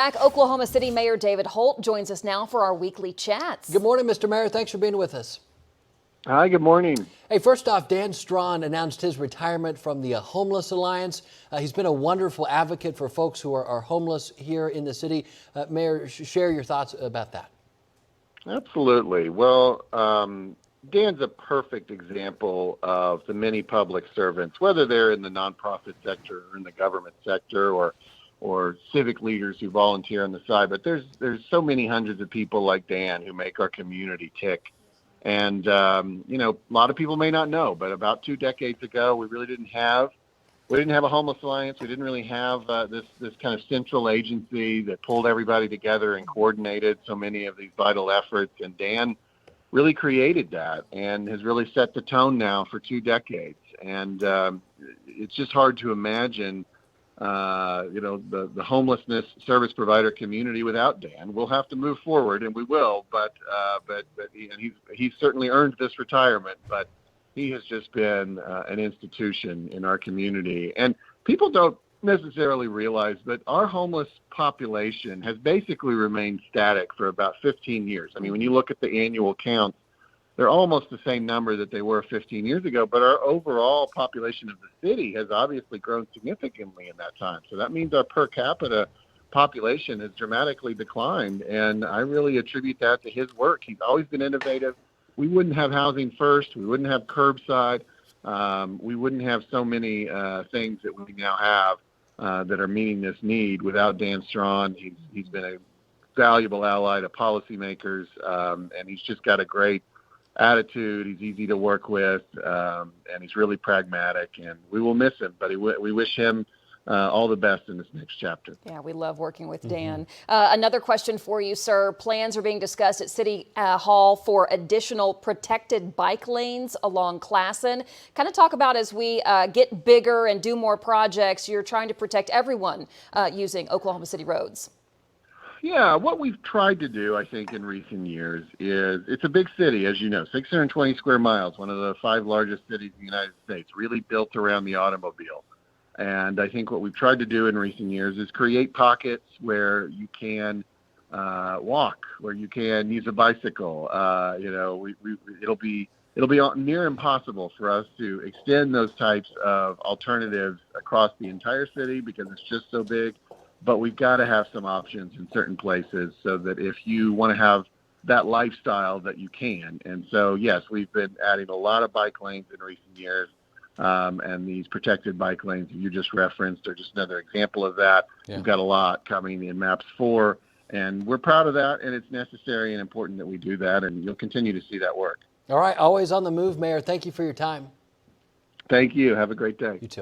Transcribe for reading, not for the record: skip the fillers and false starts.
Oklahoma City Mayor David Holt joins us now for our weekly chats. Good morning, Mr. Mayor. Thanks for being with us. Hi, good morning. Hey, first off, Dan Straughan announced his retirement from the Homeless Alliance. He's been a wonderful advocate for folks who are homeless here in the city. Mayor, share your thoughts about that. Absolutely. Well, Dan's a perfect example of the many public servants, whether they're in the nonprofit sector or in the government sector or civic leaders who volunteer on the side. But there's so many hundreds of people like Dan who make our community tick. And, a lot of people may not know, but about 2 decades ago, we didn't have a homeless alliance. We didn't really have this kind of central agency that pulled everybody together and coordinated so many of these vital efforts. And Dan really created that and has really set the tone now for 2 decades. And it's just hard to imagine, the homelessness service provider community without Dan. We'll have to move forward, and we will. But he's certainly earned this retirement. But he has just been an institution in our community. And people don't necessarily realize that our homeless population has basically remained static for about 15 years. I mean, when you look at the annual counts, they're almost the same number that they were 15 years ago, but our overall population of the city has obviously grown significantly in that time. So that means our per capita population has dramatically declined, and I really attribute that to his work. He's always been innovative. We wouldn't have Housing First. We wouldn't have Curbside. We wouldn't have so many things that we now have that are meeting this need without Dan Straughan. He's been a valuable ally to policymakers, and he's just got a great attitude. He's easy to work with, and he's really pragmatic, and we will miss him, but we wish him all the best in this next chapter. Yeah, we love working with Dan. Another question for you, sir. Plans are being discussed at City Hall for additional protected bike lanes along Classen. Kind of talk about, as we get bigger and do more projects, you're trying to protect everyone using Oklahoma City roads. Yeah, what we've tried to do, I think, in recent years is, it's a big city, as you know, 620 square miles, one of the 5 largest cities in the United States, really built around the automobile. And I think what we've tried to do in recent years is create pockets where you can walk, where you can use a bicycle. It'll be near impossible for us to extend those types of alternatives across the entire city because it's just so big. But we've got to have some options in certain places so that if you want to have that lifestyle, that you can. And so, yes, we've been adding a lot of bike lanes in recent years. And these protected bike lanes that you just referenced are just another example of that. Yeah. We've got a lot coming in Maps 4, and we're proud of that, and it's necessary and important that we do that, and you'll continue to see that work. All right, always on the move, Mayor. Thank you for your time. Thank you. Have a great day. You too.